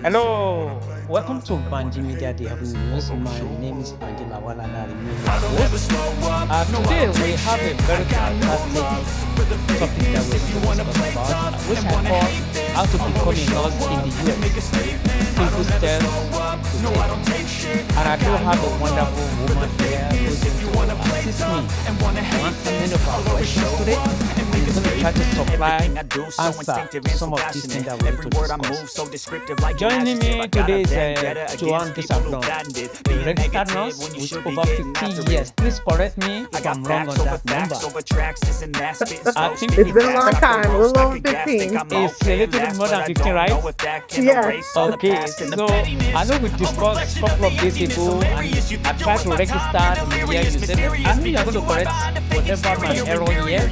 Hello, welcome to Banji Media Daily News. My name is Banji Lawal and I remain your host. Today we have a very fantastic topic that we're going to discuss about, which I call how to become a nurse in the US. Simple steps to take. And I do have a wonderful woman here who's going to assist me to answer many of our questions today. And we're going to try to supply answer to some of these things that we're going to discuss. Joining me today is Joanne Disablon, a registered nurse with over 50 years. Please correct me if I'm wrong on that number. I think It's been a long time, a little over 15. it's a little bit more than 15, right? Yes. Okay, so I know we discussed a couple of days ago and I tried to register the year. You said, I know you're going to correct whatever my error here.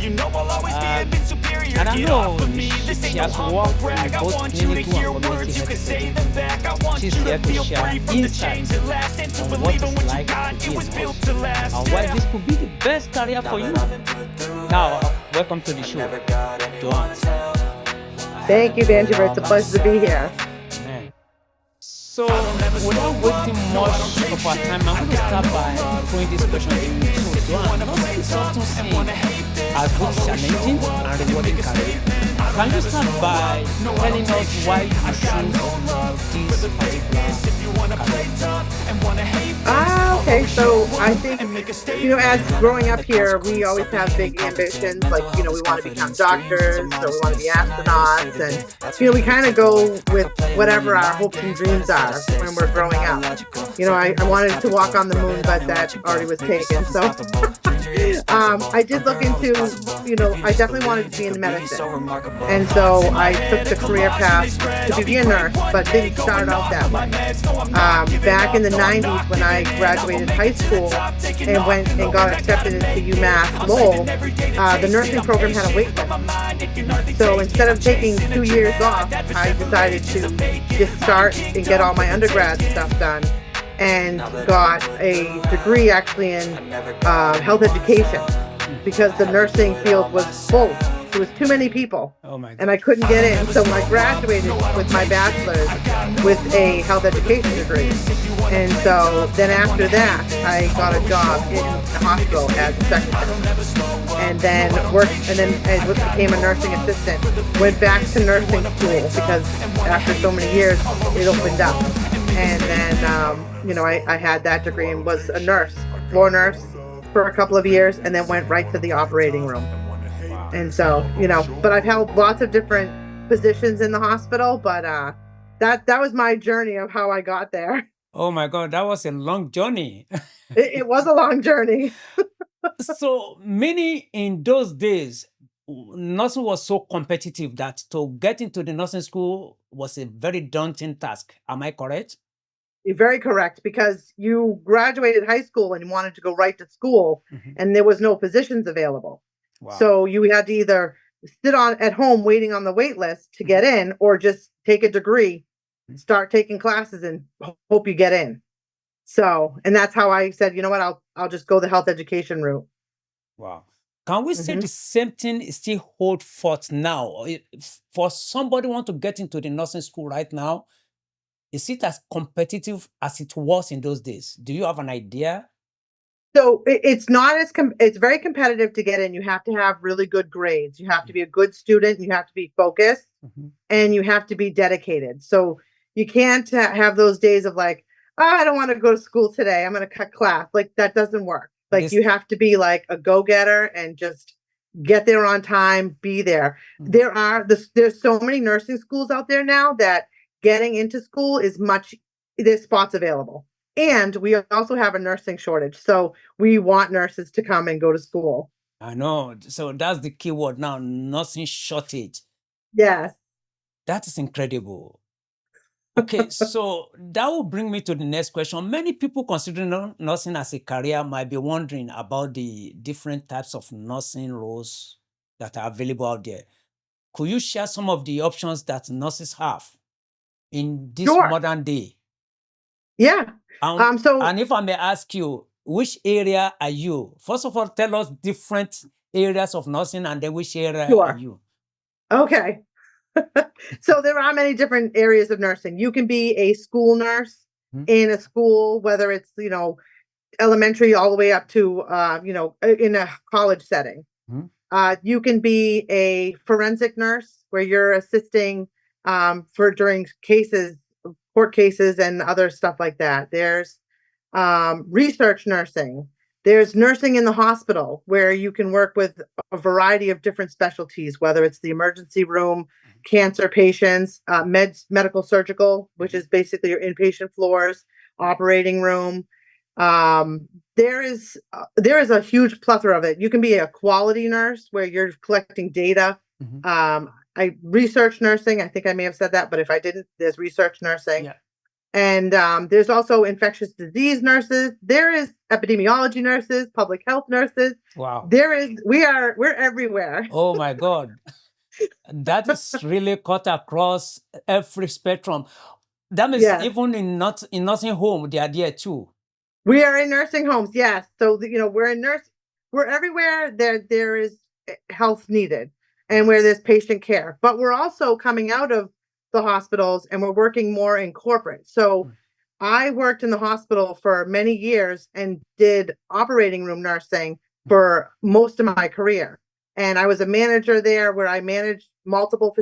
And I know she has worked in both clinical and community health settings. She's here to share insights on what it's like to be a nurse and why this could be the best career for you. Now, welcome to the show, Joanne. Thank you, Benjamin. It's a pleasure to be here. Amen. So, without wasting much of our time, I'm going to start by throwing this question to you. So, Joanne, nurse is often seen as both challenging and rewarding career. Can you start by telling us why you choose this particular career? Okay. So I think, as growing up here, we always have big ambitions. Like, we want to become doctors, or we want to be astronauts. And, we kind of go with whatever our hopes and dreams are when we're growing up. I wanted to walk on the moon, but that already was taken. So I did look into, I definitely wanted to be in medicine. And so I took the career path to be a nurse, but didn't start out that way. Back in the 90s, when I graduated high school and went and got accepted into UMass Lowell, the nursing program had a wait list. So instead of taking 2 years off, I decided to just start and get all my undergrad stuff done, and got a degree actually in health education, because the nursing field was full. There was too many people, and I couldn't get in. So I graduated with my bachelor's with a health education degree. And so then after that, I got a job in the hospital as a secretary, and then I became a nursing assistant. Went back to nursing school because after so many years, it opened up. And then, I had that degree and was a nurse, floor nurse for a couple of years, and then went right to the operating room. And so, but I've held lots of different positions in the hospital, but that was my journey of how I got there. Oh my God, that was a long journey. It was a long journey. So many in those days, nursing was so competitive that to get into the nursing school was a very daunting task. Am I correct? You're very correct, because you graduated high school and you wanted to go right to school, and there was no positions available. Wow. So you had to either sit at home waiting on the wait list to get in, or just take a degree, start taking classes, and hope you get in. So, and that's how I said, you know what, I'll just go the health education route. Wow. Can we say the same thing still hold forth now? For somebody want to get into the nursing school right now, is it as competitive as it was in those days? Do you have an idea? So it's not it's very competitive to get in. You have to have really good grades. You have to be a good student. You have to be focused, and you have to be dedicated. So you can't have those days of like, oh, I don't want to go to school today, I'm going to cut class. Like, that doesn't work. Like, you have to be like a go-getter and just get there on time, be there. There's so many nursing schools out there now that getting into school there's spots available. And we also have a nursing shortage. So we want nurses to come and go to school. I know. So that's the key word now, nursing shortage. Yes. That is incredible. Okay, so that will bring me to the next question. Many people considering nursing as a career might be wondering about the different types of nursing roles that are available out there. Could you share some of the options that nurses have in this modern day? Yeah. And if I may ask you, which area are you? First of all, tell us different areas of nursing, and then which area are you? Okay. So there are many different areas of nursing. You can be a school nurse Mhm. in a school, whether it's, elementary all the way up to, in a college setting. Mhm. You can be a forensic nurse where you're assisting for during cases, court cases, and other stuff like that. There's research nursing. There's nursing in the hospital where you can work with a variety of different specialties, whether it's the emergency room, cancer patients, medical surgical, which is basically your inpatient floors, operating room. There is a huge plethora of it. You can be a quality nurse where you're collecting data. Mhm. I research nursing. I think I may have said that, but if I didn't, there's research nursing. Yeah. And there's also infectious disease nurses. There is epidemiology nurses, public health nurses. Wow. We're everywhere. Oh my God. That is really cut across every spectrum. That means Yes. even in nursing home, they are there too. We are in nursing homes, yes. So we're everywhere there is health needed and where there's patient care. But we're also coming out of the hospitals and we're working more in corporate. So Mm. I worked in the hospital for many years and did operating room nursing for most of my career. And I was a manager there where I managed multiple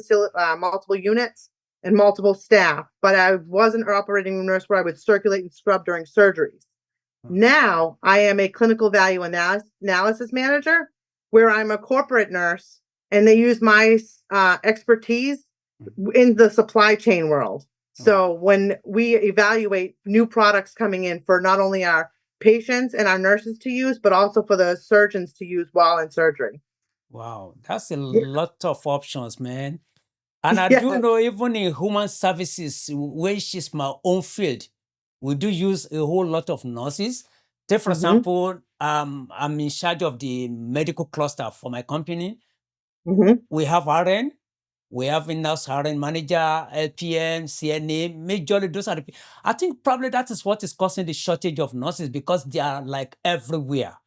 units and multiple staff. But I wasn't an operating room nurse where I would circulate and scrub during surgeries. Mm. Now I am a clinical value analysis manager where I'm a corporate nurse and they use my expertise in the supply chain world. Wow. So when we evaluate new products coming in for not only our patients and our nurses to use, but also for the surgeons to use while in surgery. Wow. That's a Yeah. lot of options, man. And I do Yes. know even in human services, which is my own field, we do use a whole lot of nurses. Take, for Hmm. example, I'm in charge of the medical cluster for my company. Hmm. We have RN, we have in-house RN manager, LPN, CNA, majorly those are I think probably that is what is causing the shortage of nurses because they are like everywhere.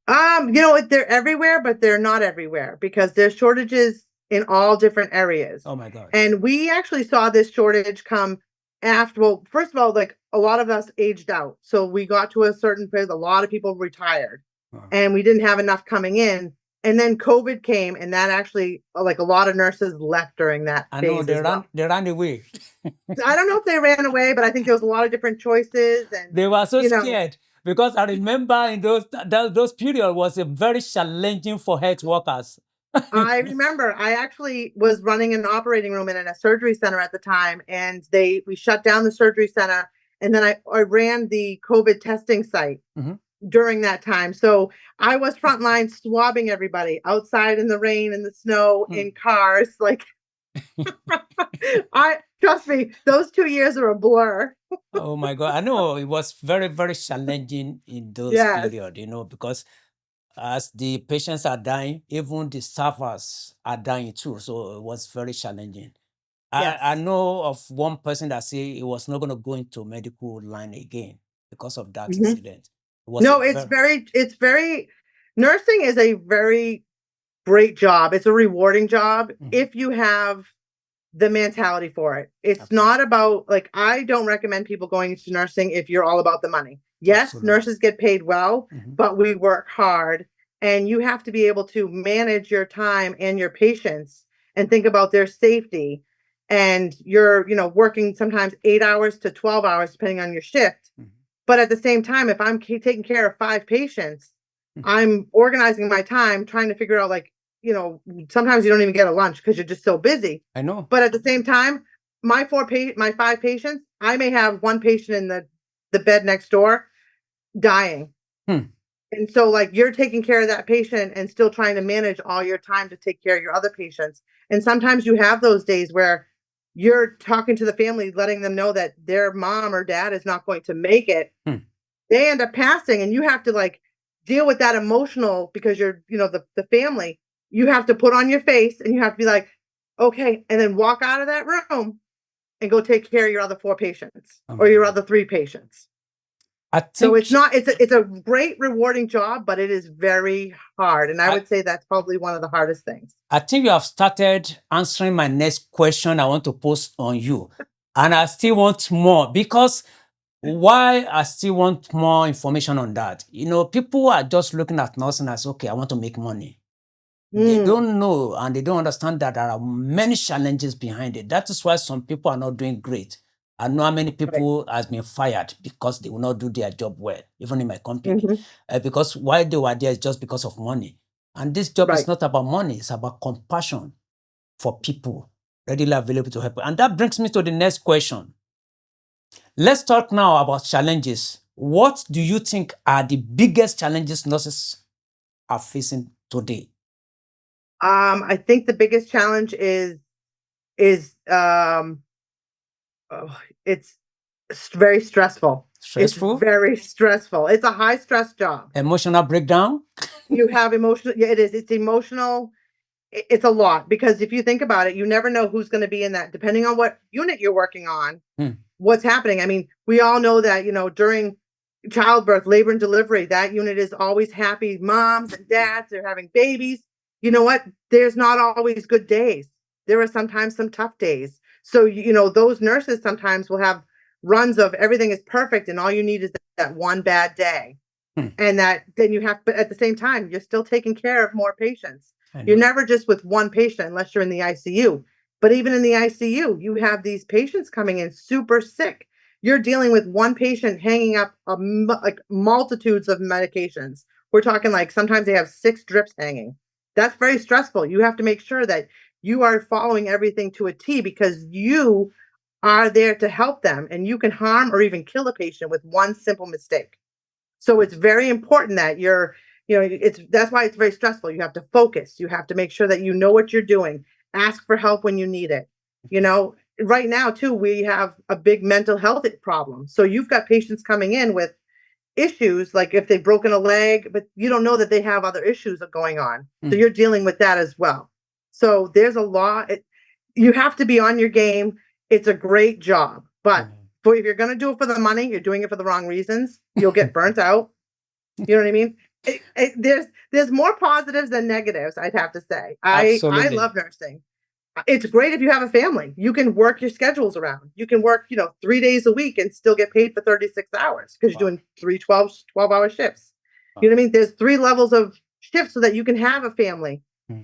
They're everywhere, but they're not everywhere because there's shortages in all different areas. Oh my God. And we actually saw this shortage come after, well, first of all, like a lot of us aged out. So we got to a certain phase, a lot of people retired Wow. and we didn't have enough coming in. And then COVID came and that actually, like a lot of nurses left during that I know phase as well. they ran away. I don't know if they ran away, but I think there was a lot of different choices and, They were so you know, scared because I remember in those period was a very challenging for health workers. I remember I actually was running an operating room in a surgery center at the time, and we shut down the surgery center, and then I ran the COVID testing site Mhm. during that time. So I was frontline swabbing everybody outside in the rain, in the snow, Mm. in cars. Like I trust me, those 2 years are a blur. Oh my God. I know it was very, very challenging in those Yes. period, because as the patients are dying, even the staffers are dying too. So it was very challenging. Yes. I know of one person that said he was not going to go into medical line again because of that Hmm. incident. It was a No, very, nursing is a very great job. It's a rewarding job Mhm. if you have the mentality for it. It's Absolutely. not about, like, I don't recommend people going into nursing if you're all about the money. Yes, Absolutely. nurses get paid well, Mhm. but we work hard and you have to be able to manage your time and your patients and think about their safety. And you're, working sometimes 8 hours to 12 hours, depending on your shift. Mhm. But at the same time, if I'm taking care of 5 patients, Mhm. I'm organizing my time, trying to figure out, like, sometimes you don't even get a lunch because you're just so busy. I know. But at the same time, my 5 patients, I may have one patient in the bed next door dying. Hmm. And so, like, you're taking care of that patient and still trying to manage all your time to take care of your other patients. And sometimes you have those days where you're talking to the family, letting them know that their mom or dad is not going to make it. Hmm. They end up passing, and you have to, like, deal with that emotional because you're, the family. You have to put on your face and you have to be like, okay, and then walk out of that room and go take care of your other 4 patients Oh or my your God. other 3 patients. I So think it's a great rewarding job, but it is very hard. And I I, would say that's probably one of the hardest things. I think you have started answering my next question I want to post on you. And I still want more because why I still want more information on that. People are just looking at nursing as, okay, I want to make money. They Mm, don't know and they don't understand that there are many challenges behind it. That is why some people are not doing great. I know how many right. people has been fired because they will not do their job well, even in my company. Hmm. Because why they were there is just because of money. And this job is Right. not about money, it's about compassion for people readily available to help. And that brings me to the next question. Let's talk now about challenges. What do you think are the biggest challenges nurses are facing today? I think the biggest challenge is oh, it's very stressful. It's Stressful? very stressful. It's a high stress job. Emotional breakdown? You have emotional, yeah, it is. It's emotional. It's a lot because if you think about it, you never know who's going to be in that, depending on what unit you're working on, Hmm. what's happening. I mean, we all know that, during childbirth, labor and delivery, that unit is always happy. Moms and dads, they're having babies. You know what? There's not always good days. There are sometimes some tough days. So, those nurses sometimes will have runs of everything is perfect and all you need is that one bad day. Hmm. And that then you have, but at the same time, you're still taking care of more patients. I You're know. never just with one patient unless you're in the ICU. But even in the ICU, you have these patients coming in super sick. You're dealing with one patient hanging up like multitudes of medications. We're talking like sometimes they have 6 drips hanging. That's very stressful. You have to make sure that you are following everything to a T because you are there to help them and you can harm or even kill a patient with one simple mistake. So it's very important that it's that's why it's very stressful. You have to focus. You have to make sure that you know what you're doing. Ask for help when you need it. Right now too, we have a big mental health problem. So you've got patients coming in with issues like if they've broken a leg, but you don't know that they have other issues going on. So Hmm. you're dealing with that as well. So there's a lot. You have to be on your game. It's a great job, but if you're going to do it for the money, you're doing it for the wrong reasons. You'll get burnt out. You know what I mean? There's more positives than negatives. I'd have to say. I Absolutely. love nursing. It's great if you have a family. You can work your schedules around. You can work 3 days a week and still get paid for 36 hours because you're Wow. doing 12-hour shifts. You Wow. know what I mean? There's 3 levels of shifts so that you can have a family. Hmm.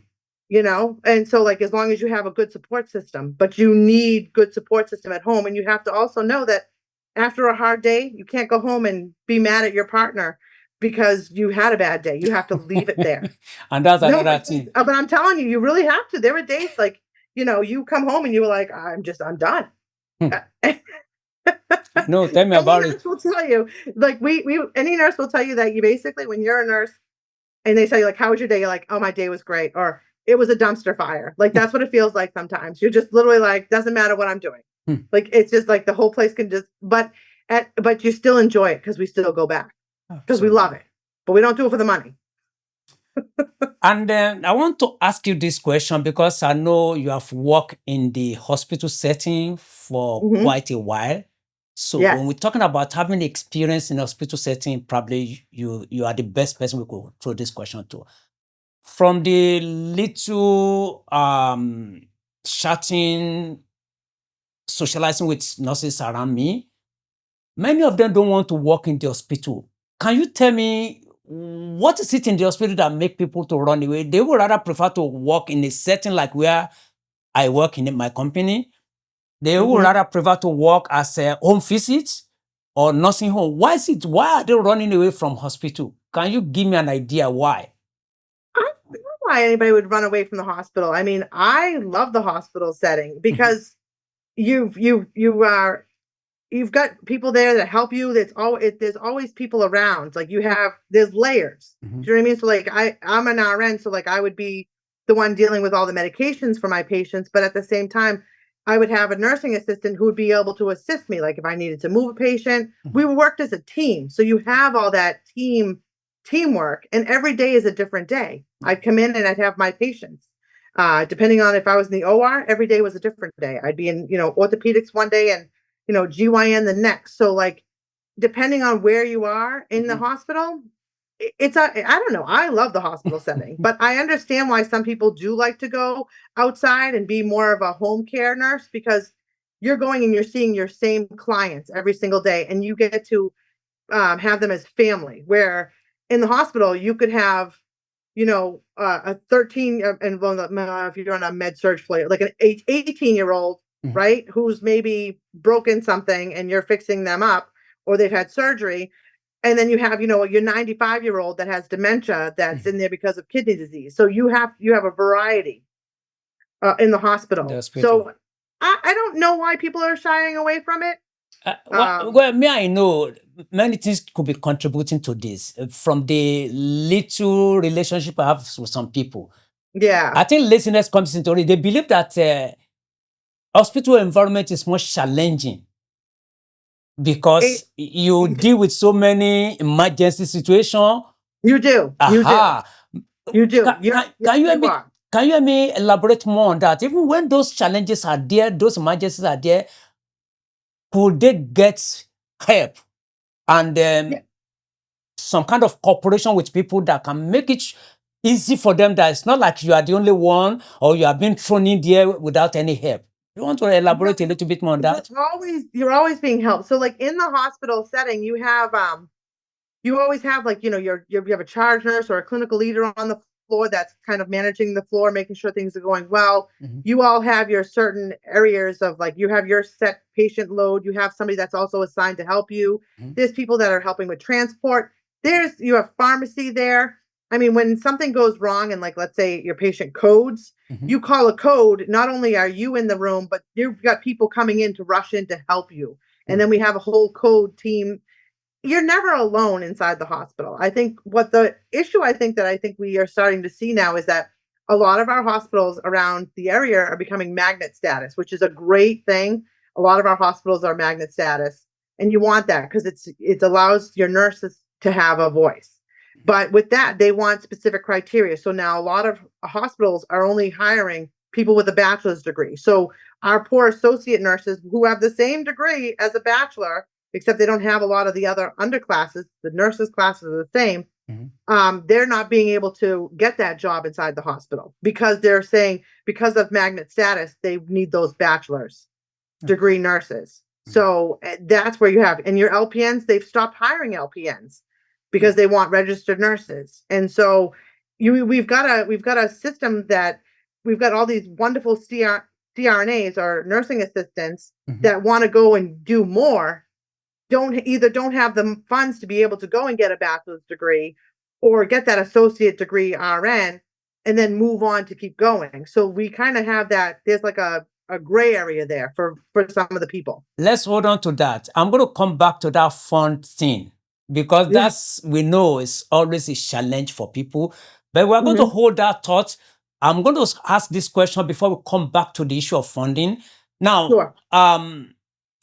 And so like as long as you have a good support system, but you need good support system at home, and you have to also know that after a hard day you can't go home and be mad at your partner because you had a bad day. You have to leave it there. And that's No, another thing. but I'm telling you, you really have to. There are days like you come home and you were like, I'm done. Hmm. Any No, tell me about it. nurse will tell you, like any nurse will tell you that you basically, when you're a nurse and they tell you like, how was your day? You're like, oh, my day was great. Or it was a dumpster fire. Like that's what it feels like sometimes. You're just literally like, doesn't matter what I'm doing. Hmm. Like it's just like the whole place can just, but you still enjoy it because we still go back because we love Absolutely. it. But we don't do it for the money. And then I want to ask you this question because I know you have worked in the hospital setting for Hmm. quite a while. So Yes. when we're talking about having experience in hospital setting, probably you are the best person we could throw this question to. From the little chatting, socializing with nurses around me, many of them don't want to work in the hospital. Can you tell me what is it in the hospital that make people to run away? They would rather prefer to work in a setting like where I work in my company. They would Hmm. rather prefer to work as a home visit or nursing home. Why is it? Why are they running away from hospital? Can you give me an idea why? I don't know why anybody would run away from the hospital. I mean, I love the hospital setting Mhm. because you've got people there that help you. There's always people around. Like there's layers. Mhm. Do you know what I mean? So like I'm an RN, so like I would be the one dealing with all the medications for my patients, but at the same time, I would have a nursing assistant who would be able to assist me. Like if I needed to move a patient, we Mhm. worked as a team. So you have all that teamwork, and every day is a different day. I'd come in and I'd have my patients. Depending on if I was in the OR, every day was a different day. I'd be in, orthopedics one day and GYN the next. So like depending on where you are in the hospital, I don't know. I love the hospital setting, but I understand why some people do like to go outside and be more of a home care nurse, because you're going and you're seeing your same clients every single day, and you get to have them as family. Where in the hospital, you could have, a 13, and if you're on a med surge floor, like an 18-year-old, right, who's maybe broken something and you're fixing them up, or they've had surgery. And then you have, your 95-year-old that has dementia that's in there because of kidney disease. So you have a variety in the hospital. So I don't know why people are shying away from it. Well, me, I know many things could be contributing to this. From the little relationship I have with some people. Yeah. I think laziness comes into it. They believe that hospital environment is more challenging because you deal with so many emergency situations. You do. You do. Can you help me elaborate more on that? Even when those challenges are there, those emergencies are there, could they get help and some kind of cooperation with people that can make it easy for them, that it's not like you are the only one or you are being thrown in there without any help? You want to elaborate a little bit more on that? You're always being helped. So like in the hospital setting, you have you always have, like, you have a charge nurse or a clinical leader on the floor that's kind of managing the floor, making sure things are going well. You all have your certain areas of, like, you have your set patient load. You have somebody that's also assigned to help you. There's people that are helping with transport. You have pharmacy there. I mean, when something goes wrong and, like, let's say your patient codes, you call a code. Not only are you in the room, but you've got people coming in to rush in to help you. And then we have a whole code team. You're never alone inside the hospital. I think what the issue I think we are starting to see now is that a lot of our hospitals around the area are becoming magnet status, which is a great thing. A lot of our hospitals are magnet status, and you want that because it allows your nurses to have a voice. But with that, they want specific criteria. So now a lot of hospitals are only hiring people with a bachelor's degree. So our poor associate nurses who have the same degree as a bachelor, except they don't have a lot of the other underclasses, the nurses' classes are the same, they're not being able to get that job inside the hospital because they're saying because of magnet status, they need those bachelor's degree nurses. So that's where you have, and your LPNs, they've stopped hiring LPNs because they want registered nurses. And so we've got a system that we've got all these wonderful CRNAs or nursing assistants that want to go and do more, don't have the funds to be able to go and get a bachelor's degree or get that associate degree RN and then move on to keep going. So we kind of have that, there's like a gray area there for some of the people. Let's hold on to that. I'm going to come back to that fund thing because that's, we know, is always a challenge for people. But we're going to hold that thought. I'm going to ask this question before we come back to the issue of funding. Now,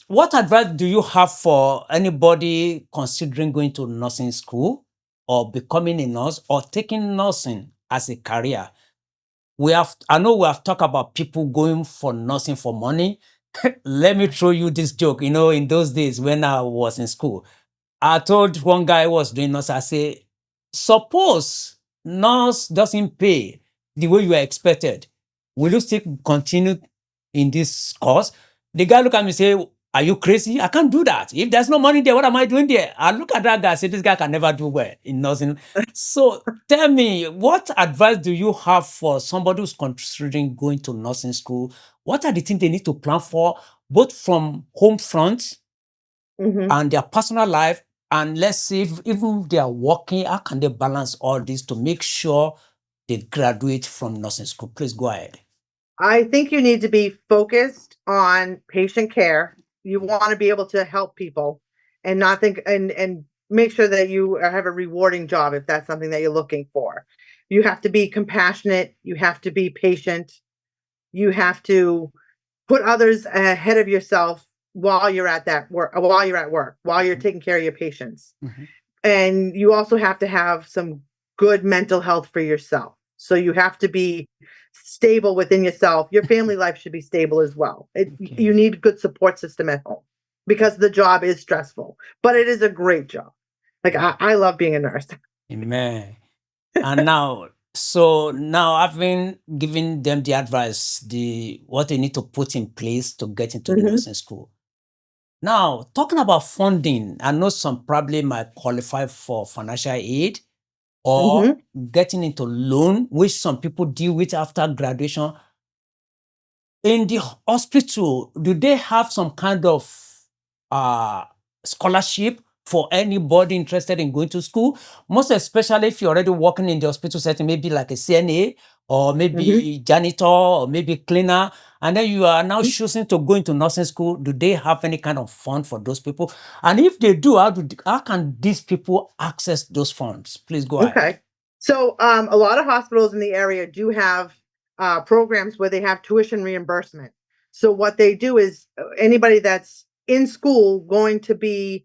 what advice do you have for anybody considering going to nursing school or becoming a nurse or taking nursing as a career? I know we have talked about people going for nursing for money. Let me throw you this joke. In those days when I was in school, I told one guy who was doing nurse, I say, suppose nurse doesn't pay the way you are expected, will you still continue in this course? The guy looked at me and say, are you crazy? I can't do that. If there's no money there, what am I doing there? I look at that guy and say, this guy can never do well in nursing. So tell me, what advice do you have for somebody who's considering going to nursing school? What are the things they need to plan for, both from home front and their personal life? And let's see, if even they are working, how can they balance all this to make sure they graduate from nursing school? Please go ahead. I think you need to be focused on patient care. You want to be able to help people and not think and make sure that you have a rewarding job if that's something that you're looking for. You have to be compassionate. You have to be patient. You have to put others ahead of yourself while you're at work, while you're taking care of your patients. And you also have to have some good mental health for yourself. So you have to be stable within yourself. Your family life should be stable as well. You need a good support system at home. because the job is stressful, but it is a great job. Like I love being a nurse. Amen. And now, so now I've been giving them the advice, the what they need to put in place to get into the Mhm. nursing school. Now, talking about funding, I know some probably might qualify for financial aid or Mhm. getting into loan, which some people deal with after graduation. In the hospital, do they have some kind of uh, scholarship for anybody interested in going to school? Most especially if you're already working in the hospital setting, maybe like a CNA or Mhm. maybe janitor or maybe cleaner, and then you are now Mhm. choosing to go into nursing school. Do they have any kind of fund for those people? And if they do, how can these people access those funds? Please go ahead. Okay. So a lot of hospitals in the area do have programs where they have tuition reimbursement. So what they do is anybody that's in school going to be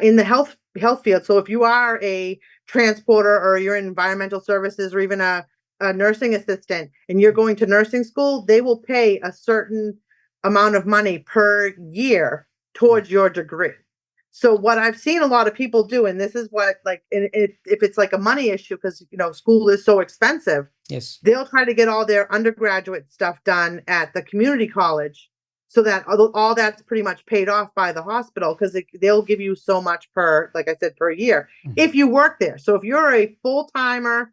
in the health field. So if you are a transporter or you're in environmental services or even a nursing assistant and you're going to nursing school, they will pay a certain amount of money per year towards your degree. So what I've seen a lot of people do, and this is what like, if it's like a money issue, because school is so expensive, Yes. they'll try to get all their undergraduate stuff done at the community college, so that all that's pretty much paid off by the hospital because they'll give you so much per, like I said, per year Mhm. if you work there. So if you're a full timer,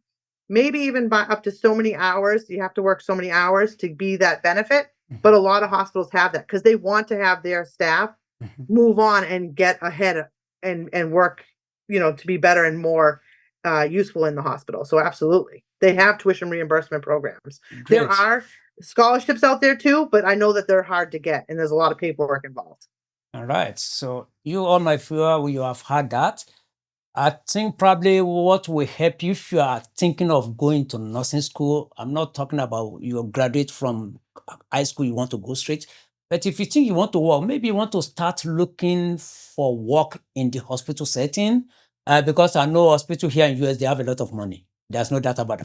maybe even by up to so many hours, you have to work so many hours to be that benefit. But a lot of hospitals have that because they want to have their staff Mhm. move on and get ahead and work, to be better and more useful in the hospital. So absolutely, they have tuition reimbursement programs. There Great. are scholarships out there too, but I know that they're hard to get and there's a lot of paperwork involved. All right. So you all my viewer, you have had that. I think probably what will help you if you are thinking of going to nursing school. I'm not talking about you graduate from high school, you want to go straight. But if you think you want to work, maybe you want to start looking for work in the hospital setting. Because I know hospital here in US, they have a lot of money. There's no doubt about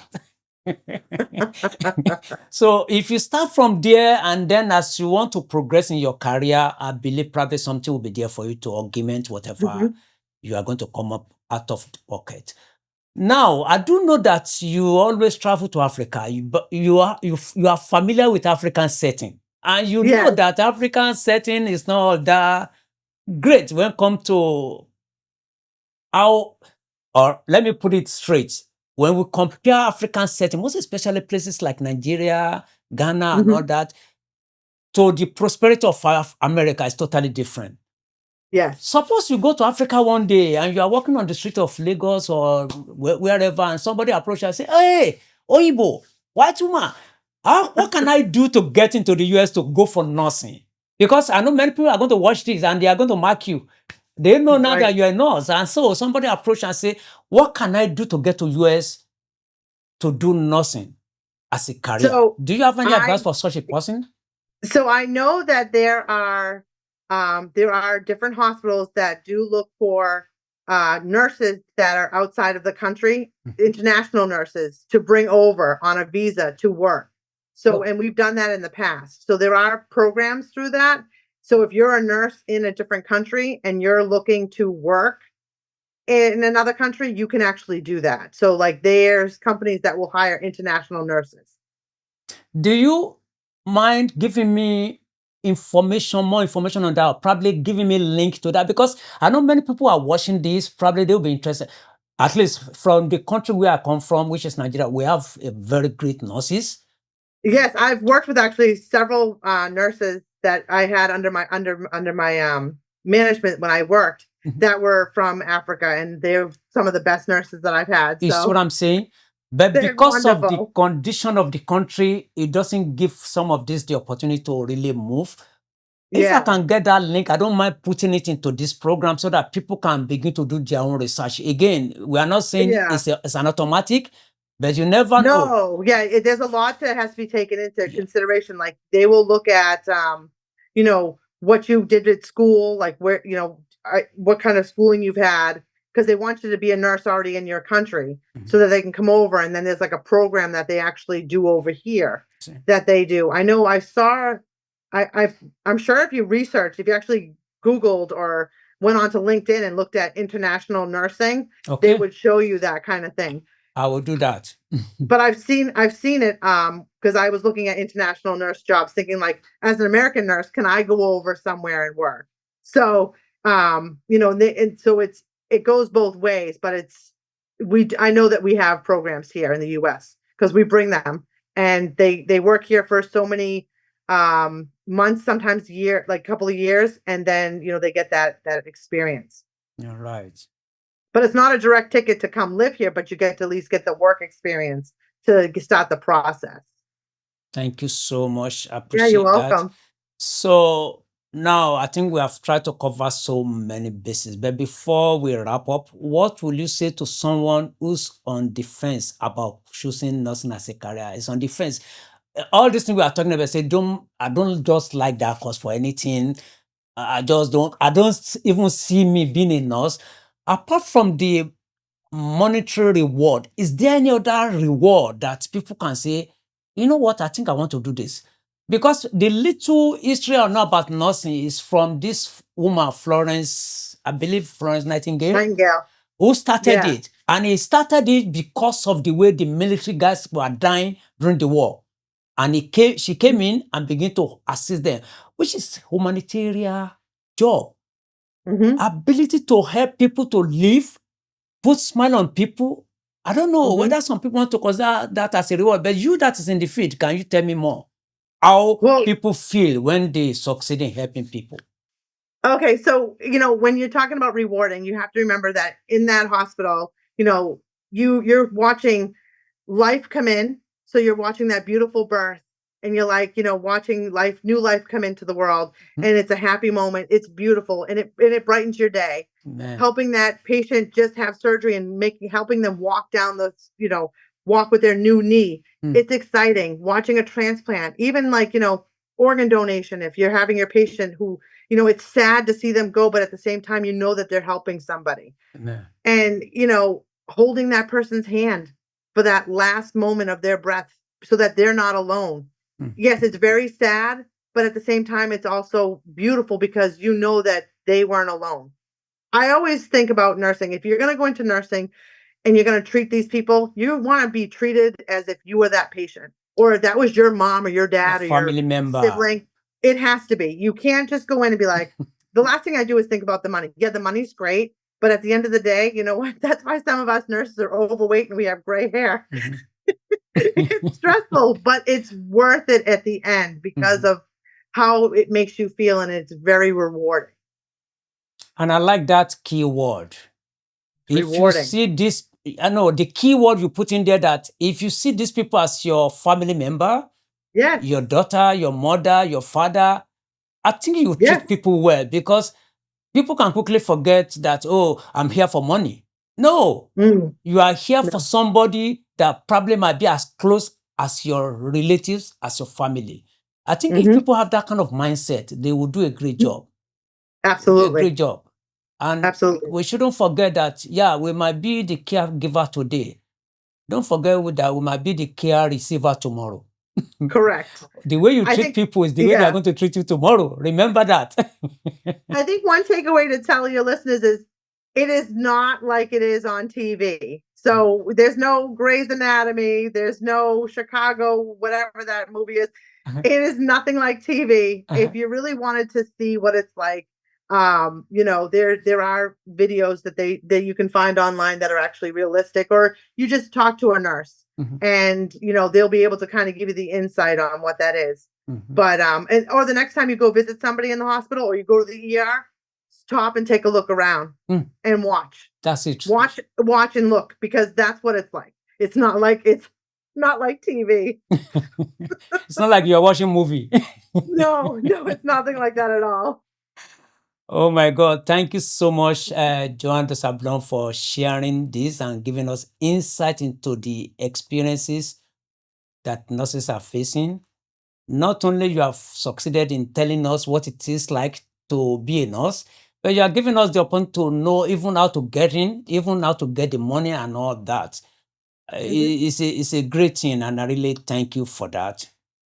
that. So if you start from there and then as you want to progress in your career, I believe probably something will be there for you to augment whatever Mhm. you are going to come up out of the pocket. Now, I do know that you always travel to Africa, but you are familiar with African setting, and you know Yes. that African setting is not all that great when it comes to how, or let me put it straight. When we compare African setting, most especially places like Nigeria, Ghana, and all Mhm. that, to the prosperity of America is totally different. Yes. Suppose you go to Africa one day and you are walking on the street of Lagos or wherever, and somebody approaches and say, "Hey, Oyibo, white woman, what can I do to get into the US to go for nursing?" Because I know many people are going to watch this and they are going to mark you. They know now Right. that you're a nurse. And so somebody approach and say, "What can I do to get to US to do nursing as a career?" So Do you have any advice I for such a person? so I know that there are different hospitals that do look for nurses that are outside of the country, international nurses, to bring over on a visa to work. So, Oh, and we've done that in the past. So there are programs through that. So if you're a nurse in a different country and you're looking to work in another country, you can actually do that. So like there's companies that will hire international nurses. do you mind giving me more information on that, or probably giving me link to that? Because I know many people are watching this, probably they'll be interested. At least from the country where I come from, which is Nigeria, we have a very great nurses. Yes, I've worked with actually several nurses that I had under my management when I worked Mhm. that were from Africa, and they're some of the best nurses that I've had. You see what So I'm saying? But they're because of the wonderful. condition of the country, it doesn't give some of this the opportunity to really move. If I Yeah. can get that link, I don't mind putting it into this program so that people can begin to do their own research. Again, we are not saying Yeah. it's an automatic, but you never know. No, yeah, there's a lot that has to be taken into Yeah. consideration. Like they will look at, what you did at school, like where, what kind of schooling you've had, because they want you to be a nurse already in your country, so Mhm. that they can come over. And then there's like a program that they actually do over here See. that they do. I know I saw, I'm sure if you research, if you actually Googled or went onto LinkedIn and looked at international nursing, they Okay, would show you that kind of thing. I will do that. But I've seen it because I was looking at international nurse jobs thinking like as an American nurse, can I go over somewhere and work? So and so it goes both ways, but I know that we have programs here in the US because we bring them and they work here for so many months, sometimes year, like a couple of years, and then they get that experience. You're right. But it's not a direct ticket to come live here, but you get to at least get the work experience to start the process. Thank you so much. I Yeah, you're appreciate that. welcome. So now I think we have tried to cover so many bases. But before we wrap up, what will you say to someone who's on the fence about choosing nursing as a career? Is on the fence. All these things we are talking about, say, I don't just like that course for anything. I don't even see me being a nurse. Apart from the monetary reward, is there any other reward that people can say, you know what, I think I want to do this? Because the little history I know about nursing is from this woman, Florence, I believe Florence Nightingale, Nightingale. who started Yeah. it. And he started it because of the way the military guys were dying during the war. And she came in and began to assist them, which is humanitarian job. Hmm. Ability to help people to live, put smile on people. I don't know Mhm. whether some people want to consider that as a reward, but you that is in the field, can you tell me more? How Well, people feel when they succeed in helping people? okay, so when you're talking about rewarding, you have to remember that in that hospital, you're watching life come in. So you're watching that beautiful birth, and you're like, watching new life come into the world, Mhm. and it's a happy moment. It's beautiful, and it brightens your day. Man. Helping that patient just have surgery and helping them walk down walk with their new knee. Mm. It's exciting. Watching a transplant, even like, organ donation, if you're having your patient who, it's sad to see them go, but at the same time, that they're helping somebody. Man. And, holding that person's hand for that last moment of their breath so that they're not alone. Mm. Yes, it's very sad, but at the same time, it's also beautiful because you know that they weren't alone. I always think about nursing. If you're going to go into nursing and you're going to treat these people, you want to be treated as if you were that patient or if that was your mom or your A dad or your family member. sibling. It has to be. You can't just go in and be like, the last thing I do is think about the money. Yeah, the money's great. But at the end of the day, you know what? That's why some of us nurses are overweight and we have gray hair. Mhm. It's stressful, but it's worth it at the end because of how it makes you feel, and it's very rewarding. And I like that key word. If you Rewarding. see this, I know the key word you put in there, that if you see these people as your family member, Yes. your daughter, your mother, your father, I think you treat Yes. people well, because people can quickly forget that, oh, I'm here for money. No, Mm. you are here No. for somebody that probably might be as close as your relatives, as your family. I think if Mhm. people have that kind of mindset, they will do a great job. They will do a Absolutely. great job. And Absolutely. we shouldn't forget that, yeah, we might be the caregiver today. Don't forget that we might be the care receiver tomorrow. Correct. The way you I treat think, people is the way they are yeah. going to treat you tomorrow. Remember that. I think one takeaway to tell your listeners is it is not like it is on TV. So there's no Grey's Anatomy, there's no Chicago, whatever that movie is. Uh-huh. It is nothing like TV. Uh-huh. If you really wanted to see what it's like, there are videos that you can find online that are actually realistic, or you just talk to a nurse Mhm. and they'll be able to kind of give you the insight on what that is. Mhm. But or the next time you go visit somebody in the hospital or you go to the ER, stop and take a look around and watch. That's it. Watch and look, because that's what it's like. It's not like TV. It's not like you're watching a movie. No, it's nothing like that at all. Oh my God. Thank you so much, Joanne de Sablon, for sharing this and giving us insight into the experiences that nurses are facing. Not only you have succeeded in telling us what it is like to be a nurse, but you are giving us the opportunity to know even how to get in, even how to get the money and all that. It's a great thing, and I really thank you for that.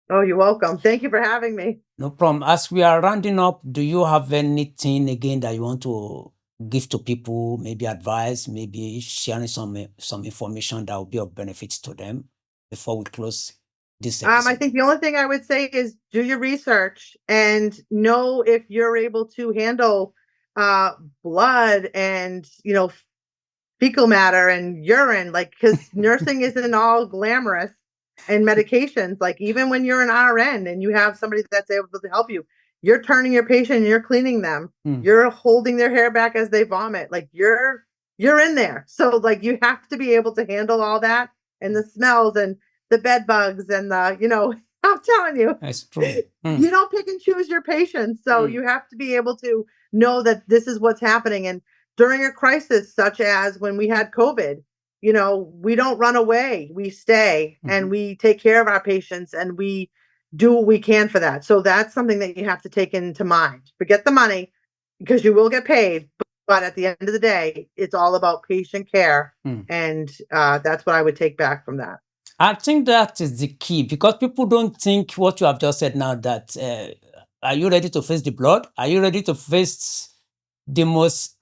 Oh, you're welcome. Thank you for having me. No problem. As we are rounding up, do you have anything again that you want to give to people? Maybe advice, maybe sharing some information that will be of benefit to them before we close this I episode. think the only thing I would say is do your research and know if you're able to handle uh, blood and fecal matter and urine, like because nursing isn't all glamorous and medications. Like even when you're an RN and you have somebody that's able to help you, you're turning your patient and you're cleaning them. You're holding their hair back as they vomit. Like you're in there. So like you have to be able to handle all that and the smells and the bed bugs and I'm telling you, That's true. you don't pick and choose your patients. So you have to be able to know that this is what's happening. And during a crisis such as when we had COVID, we don't run away. We stay and we take care of our patients and we do what we can for that. So that's something that you have to take into mind. Forget the money because you will get paid. But at the end of the day, it's all about patient care. And that's what I would take back from that. I think that is the key because people don't think what you have just said now that are you ready to face the blood? Are you ready to face the most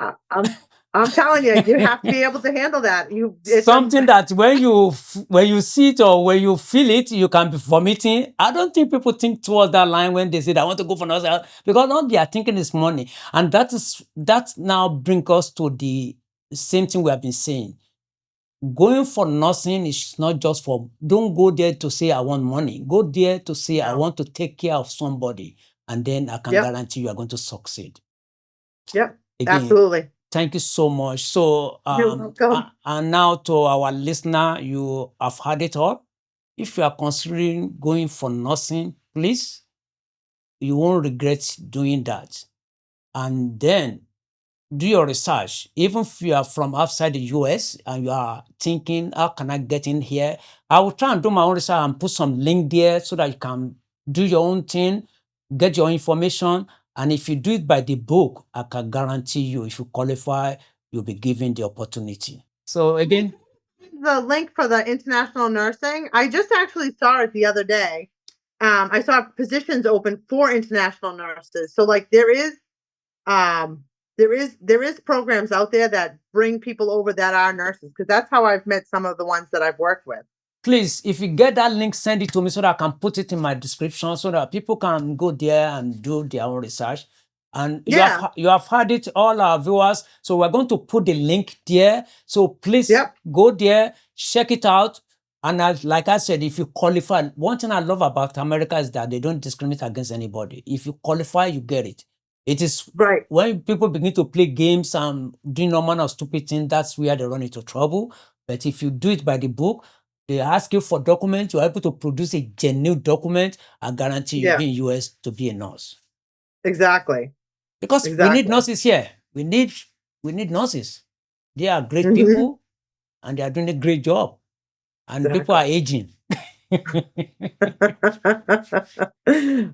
I'm telling you, you have to be able to handle that. It's something that when you see it or when you feel it, you can be vomiting. I don't think people think towards that line when they say I want to go for nurse because all they are thinking is money, and that now brings us to the same thing we have been saying. Going for nursing is not just for, don't go there to say I want money. Go there to say I want to take care of somebody, and then I can guarantee you are going to succeed. Yep, Again, absolutely. thank you so much. So, You're welcome. and now to our listener, you have heard it all. If you are considering going for nursing, please, you won't regret doing that. And then do your research. Even if you are from outside the US and you are thinking, how can I get in here? I will try and do my own research and put some link there so that you can do your own thing, get your information. And if you do it by the book, I can guarantee you, if you qualify, you'll be given the opportunity. So again, The link for the international nursing, I just actually saw it the other day. I saw positions open for international nurses. So like um there is programs out there that bring people over that are nurses because that's how I've met some of the ones that I've worked with. please, if you get that link, send it to me so that I can put it in my description so that people can go there and do their own research. And you have heard it, all our viewers. So we're going to put the link there. So please go there, check it out. And like I said, if you qualify, one thing I love about America is that they don't discriminate against anybody. If you qualify, you get it. It is Right. when people begin to play games and do no manner of stupid things, that's where they run into trouble. But if you do it by the book, they ask you for documents, you're able to produce a genuine document, I guarantee you'll be in US to be a nurse. Exactly. Because we need nurses here. We need nurses. They are great people and they are doing a great job. And people are aging.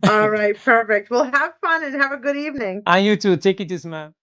All right, perfect. Well, have fun and have a good evening. And you too. Take it easy, man.